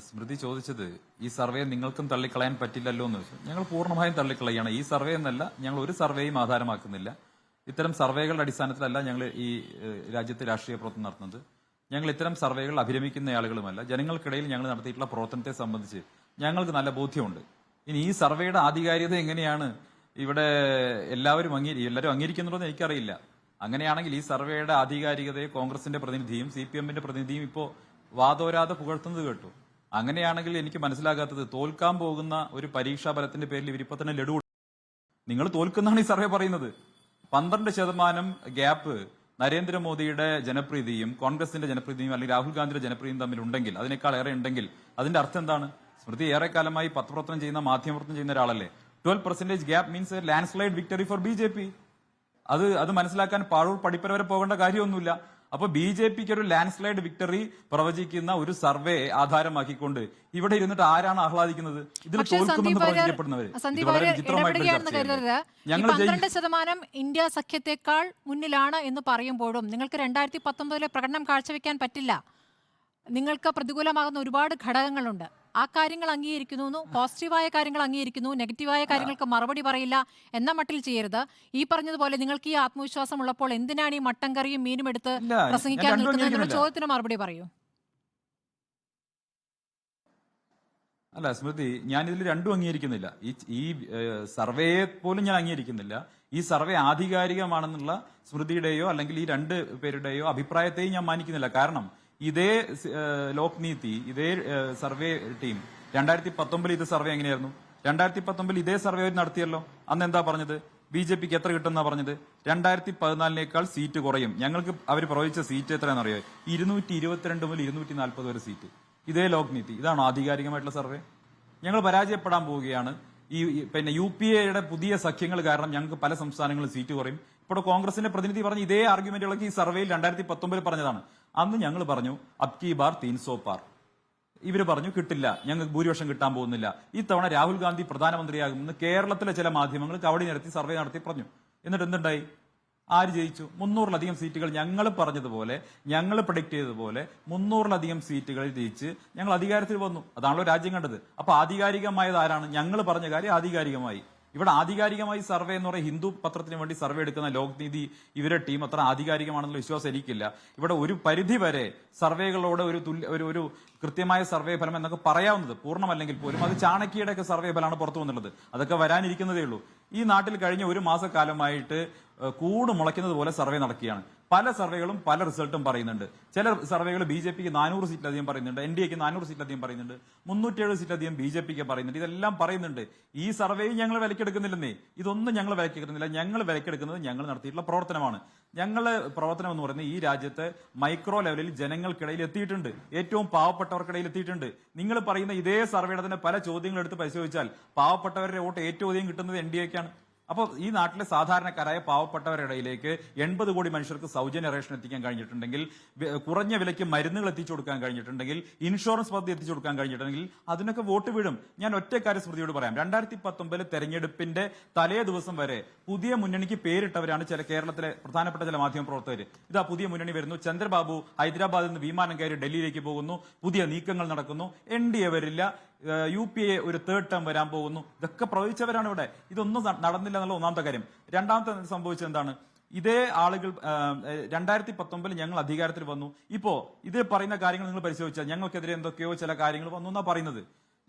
സ്മൃതി ചോദിച്ചത് ഈ സർവേ നിങ്ങൾക്കും തള്ളിക്കളയാൻ പറ്റില്ലല്ലോ എന്ന് വെച്ചു. ഞങ്ങൾ പൂർണ്ണമായും തള്ളിക്കളയാണ്. ഈ സർവേ എന്നല്ല, ഞങ്ങൾ ഒരു സർവേയും ആധാരമാക്കുന്നില്ല. ഇത്തരം സർവേകളുടെ അടിസ്ഥാനത്തിലല്ല ഞങ്ങൾ ഈ രാജ്യത്ത് രാഷ്ട്രീയ പ്രവർത്തനം നടത്തുന്നത്. ഞങ്ങൾ ഇത്തരം സർവേകൾ അഭിരമിക്കുന്ന ആളുകളുമല്ല. ജനങ്ങൾക്കിടയിൽ ഞങ്ങൾ നടത്തിയിട്ടുള്ള പ്രവർത്തനത്തെ സംബന്ധിച്ച് ഞങ്ങൾക്ക് നല്ല ബോധ്യമുണ്ട്. ഇനി ഈ സർവേയുടെ ആധികാരികത എങ്ങനെയാണ് ഇവിടെ എല്ലാവരും അംഗീകരിക്കുന്നുണ്ടോ എന്ന് എനിക്കറിയില്ല. അങ്ങനെയാണെങ്കിൽ ഈ സർവേയുടെ ആധികാരികതയെ കോൺഗ്രസിന്റെ പ്രതിനിധിയും CPM-ന്റെ പ്രതിനിധിയും ഇപ്പോ വാദോരാതെ പുകഴ്ത്തുന്നത് കേട്ടു. അങ്ങനെയാണെങ്കിൽ എനിക്ക് മനസ്സിലാകാത്തത്, തോൽക്കാൻ പോകുന്ന ഒരു പരീക്ഷാ ഫലത്തിന്റെ പേരിൽ ഇവരിപ്പോ തന്നെ ലഡു നിങ്ങൾ തോൽക്കുന്നാണ് ഈ സർവേ പറയുന്നത്. 12% ഗ്യാപ്പ് നരേന്ദ്രമോദിയുടെ ജനപ്രീതിയും കോൺഗ്രസിന്റെ ജനപ്രീതിയും അല്ലെങ്കിൽ രാഹുൽ ഗാന്ധിയുടെ ജനപ്രീതിയും തമ്മിലുണ്ടെങ്കിൽ, അതിനേക്കാൾ ഏറെ ഉണ്ടെങ്കിൽ അതിന്റെ അർത്ഥം എന്താണ്? സ്മൃതി ഏറെക്കാലമായി പത്രപ്രവർത്തനം ചെയ്യുന്ന മാധ്യമപ്രവർത്തനം ചെയ്യുന്ന ഒരാളല്ലേ. 12% gap means A land slide victory four BJP. അത് മനസ്സിലാക്കാൻ പാഴൂർ പടിപ്പര വരെ പോകേണ്ട കാര്യമൊന്നുമില്ല. അപ്പൊ BJPക്ക് ഒരു ലാൻഡ് സ്ലൈഡ് വിക്ടറി പ്രവചിക്കുന്ന ഒരു സർവേ ആധാരമാക്കിക്കൊണ്ട് ഇവിടെ ഇരുന്നിട്ട് ആരാണ് ആഹ്ലാദിക്കുന്നത്? ഇതിൽ തോൽക്കുമെന്ന് പ്രവചിക്കപ്പെടുന്നവര്. വളരെ വിചിത്രമായിട്ടുള്ള 12% ഇന്ത്യ സഖ്യത്തെക്കാൾ മുന്നിലാണ് എന്ന് പറയുമ്പോഴും നിങ്ങൾക്ക് 2019 പ്രകടനം കാഴ്ചവെക്കാൻ പറ്റില്ല. നിങ്ങൾക്ക് പ്രതികൂലമാകുന്ന ഒരുപാട് ഘടകങ്ങളുണ്ട്. ആ കാര്യങ്ങൾ അംഗീകരിക്കുന്നു, പോസിറ്റീവായ കാര്യങ്ങൾ അംഗീകരിക്കുന്നു, നെഗറ്റീവായ കാര്യങ്ങൾക്ക് മറുപടി പറയില്ല എന്ന മട്ടിൽ ചെയ്യരുത്. ഈ പറഞ്ഞതുപോലെ നിങ്ങൾക്ക് ഈ ആത്മവിശ്വാസം ഉള്ളപ്പോൾ എന്തിനാണ് ഈ മട്ടൻ കറിയും മീനും എടുത്ത് പ്രസംഗിക്കാൻ നിൽക്കുന്നത് എന്നുള്ള ചോദ്യത്തിന് മറുപടി പറയൂ. അല്ല സ്മൃതി, ഞാൻ ഇതിൽ രണ്ടും അംഗീകരിക്കുന്നില്ല. ഈ സർവേയെ പോലും ഞാൻ അംഗീകരിക്കുന്നില്ല. ഈ സർവേ ആധികാരികമാണെന്നുള്ള സ്മൃതിയുടെയോ അല്ലെങ്കിൽ ഈ രണ്ട് പേരുടെയോ അഭിപ്രായത്തെയും ഞാൻ മാനിക്കുന്നില്ല. കാരണം ഇതേ ലോക്നീതി, ഇതേ സർവേ ടീം 2019 ഇത് സർവേ എങ്ങനെയായിരുന്നു? 2019 ഇതേ സർവേ നടത്തിയല്ലോ. അന്ന് എന്താ പറഞ്ഞത്? BJPക്ക് എത്ര കിട്ടുമെന്നാ പറഞ്ഞത്? 2014 സീറ്റ് കുറയും. ഞങ്ങൾക്ക് അവർ പ്രവചിച്ച സീറ്റ് എത്രയാണെന്ന് അറിയോ? 222 മുതൽ 240 വരെ സീറ്റ്. ഇതേ ലോക്നീതി. ഇതാണോ ആധികാരികമായിട്ടുള്ള സർവേ? ഞങ്ങൾ പരാജയപ്പെടാൻ പോവുകയാണ്. പിന്നെ UPA-യുടെ പുതിയ സഖ്യങ്ങൾ കാരണം ഞങ്ങൾക്ക് പല സംസ്ഥാനങ്ങളിൽ സീറ്റ് കുറയും. ഇപ്പോൾ കോൺഗ്രസിന്റെ പ്രതിനിധി പറഞ്ഞ ഇതേ ആർഗ്യുമെന്റുകളൊക്കെ ഈ സർവേയിൽ 2019 പറഞ്ഞതാണ്. അന്ന് ഞങ്ങൾ പറഞ്ഞു അബ്കി ബാർ 300 പാർ. ഇവര് പറഞ്ഞു കിട്ടില്ല, ഞങ്ങൾക്ക് ഭൂരിപക്ഷം കിട്ടാൻ പോകുന്നില്ല. ഇത്തവണ രാഹുൽ ഗാന്ധി പ്രധാനമന്ത്രിയാകുമെന്ന് കേരളത്തിലെ ചില മാധ്യമങ്ങൾ കവടി നിരത്തി സർവേ നടത്തി പറഞ്ഞു. എന്നിട്ട് എന്തുണ്ടായി? ആര് ജയിച്ചു? 300-ലധികം സീറ്റുകൾ ഞങ്ങൾ പറഞ്ഞതുപോലെ, ഞങ്ങൾ പ്രഡിക്ട് ചെയ്തതുപോലെ 300-ലധികം സീറ്റുകളിൽ ജയിച്ച് ഞങ്ങൾ അധികാരത്തിൽ വന്നു. അതാണല്ലോ രാജ്യം കണ്ടത്. അപ്പൊ ആധികാരികമായത് ആരാണ്? ഞങ്ങൾ പറഞ്ഞ കാര്യം ആധികാരികമായി. ഇവിടെ ആധികാരികമായി സർവേ എന്ന് പറയുന്ന ഹിന്ദു പത്രത്തിന് വേണ്ടി സർവേ എടുക്കുന്ന ലോക്നീതി ഇവരുടെ ടീം അത്ര ആധികാരികമാണെന്നുള്ള വിശ്വാസം എനിക്കില്ല. ഇവിടെ ഒരു പരിധി വരെ സർവേകളോട് ഒരു കൃത്യമായ സർവേ ഫലം എന്നൊക്കെ പറയാവുന്നത്, പൂർണ്ണമല്ലെങ്കിൽ പോലും അത് ചാണക്യയുടെ ഒക്കെ സർവേ ഫലമാണ് പുറത്തു വന്നുള്ളത്. അതൊക്കെ വരാനിരിക്കുന്നതേ ഉള്ളൂ. ഈ നാട്ടിൽ കഴിഞ്ഞ ഒരു മാസക്കാലമായിട്ട് കൂട് മുളയ്ക്കുന്നത് പോലെ സർവേ നടക്കുകയാണ്. പല സർവേകളും പല റിസൾട്ടും പറയുന്നുണ്ട്. ചില സർവേകൾ BJPക്ക് 400 സീറ്റിലധികം പറയുന്നുണ്ട്, NDAക്ക് 400 സീറ്റിലധികം പറയുന്നുണ്ട്, 307 സീറ്റിലധികം BJPക്ക് പറയുന്നുണ്ട്. ഇതെല്ലാം പറയുന്നുണ്ട്. ഈ സർവേയും ഞങ്ങൾ വിലക്കെടുക്കുന്നില്ലെന്നേ. ഇതൊന്നും ഞങ്ങൾ വിലക്കെടുക്കുന്നില്ല. ഞങ്ങൾ വിലക്കെടുക്കുന്നത് ഞങ്ങൾ നടത്തിയിട്ടുള്ള പ്രവർത്തനമാണ്. ഞങ്ങളുടെ പ്രവർത്തനം എന്ന് പറയുന്നത് ഈ രാജ്യത്തെ മൈക്രോ ലെവലിൽ ജനങ്ങൾക്കിടയിൽ എത്തിയിട്ടുണ്ട്. ഏറ്റവും പാവപ്പെട്ടവർക്കിടയിൽ എത്തിയിട്ടുണ്ട്. നിങ്ങൾ പറയുന്ന ഇതേ സർവേയുടെ തന്നെ പല ചോദ്യങ്ങൾ എടുത്ത് പരിശോധിച്ചാൽ പാവപ്പെട്ടവരുടെ വോട്ട് ഏറ്റവും അധികം കിട്ടുന്നത് NDAക്കാണ്. അപ്പോൾ ഈ നാട്ടിലെ സാധാരണക്കാരായ പാവപ്പെട്ടവരുടെ ഇടയിലേക്ക് 80 കോടി മനുഷ്യർക്ക് സൗജന്യ റേഷൻ എത്തിക്കാൻ കഴിഞ്ഞിട്ടുണ്ടെങ്കിൽ, കുറഞ്ഞ വിലയ്ക്ക് മരുന്നുകൾ എത്തിച്ചു കൊടുക്കാൻ കഴിഞ്ഞിട്ടുണ്ടെങ്കിൽ, ഇൻഷുറൻസ് പദ്ധതി എത്തിച്ചു കൊടുക്കാൻ കഴിഞ്ഞിട്ടുണ്ടെങ്കിൽ അതിനൊക്കെ വോട്ട് വീഴും. ഞാൻ ഒറ്റ കാര്യം സ്മൃതിയോട് പറയാം. 2019 തെരഞ്ഞെടുപ്പിന്റെ തലേ ദിവസം വരെ പുതിയ മുന്നണിക്ക് പേരിട്ടവരാണ് കേരളത്തിലെ പ്രധാനപ്പെട്ട ചില മാധ്യമ പ്രവർത്തകർ. ഇതാ പുതിയ മുന്നണി വരുന്നു, ചന്ദ്രബാബു ഹൈദരാബാദിൽ നിന്ന് വിമാനം കയറി ഡൽഹിയിലേക്ക് പോകുന്നു, പുതിയ നീക്കങ്ങൾ നടക്കുന്നു, NDA വരില്ല, UPA ഒരു 3rd ടേം വരാൻ പോകുന്നു. ഇതൊക്കെ പ്രവചിച്ചവരാണ് ഇവിടെ. ഇതൊന്നും നടന്നില്ല എന്നുള്ള ഒന്നാമത്തെ കാര്യം. രണ്ടാമത്തെ സംഭവിച്ചത് എന്താണ്? ഇതേ ആളുകൾ 2019 ഞങ്ങൾ അധികാരത്തിൽ വന്നു. ഇപ്പോ ഇത് പറയുന്ന കാര്യങ്ങൾ നിങ്ങൾ പരിശോധിച്ചാൽ ഞങ്ങൾക്കെതിരെ എന്തൊക്കെയോ ചില കാര്യങ്ങൾ വന്നു എന്നാ പറയുന്നത്.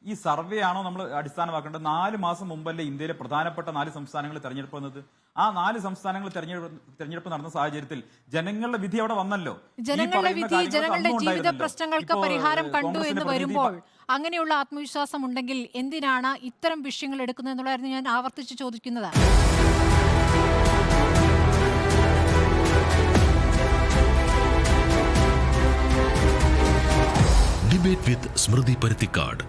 ഈ സർവേ ആണോ നമ്മൾ അടിസ്ഥാനമാക്കേണ്ടത്? 4 മാസം മുമ്പല്ലേ ഇന്ത്യയിലെ പ്രധാനപ്പെട്ട 4 സംസ്ഥാനങ്ങൾ തെരഞ്ഞെടുപ്പ് വന്നത്? ആ 4 സംസ്ഥാനങ്ങൾ തെരഞ്ഞെടുപ്പ് നടന്ന സാഹചര്യത്തിൽ ജനങ്ങളുടെ വിധി അവിടെ വന്നല്ലോ. ജനങ്ങളുടെ വിധി ജനങ്ങളുടെ ജീവിത പ്രശ്നങ്ങൾക്ക് പരിഹാരം കണ്ടു എന്ന് വരുമ്പോൾ അങ്ങനെയുള്ള ആത്മവിശ്വാസം ഉണ്ടെങ്കിൽ എന്തിനാണ് ഇത്തരം വിഷയങ്ങൾ എടുക്കുന്നത് എന്നുള്ളതായിരുന്നു ഞാൻ ആവർത്തിച്ച് ചോദിക്കുന്നത്. ഡിബേറ്റ് വിത്ത് സ്മൃതി പരുത്തിക്കാട്.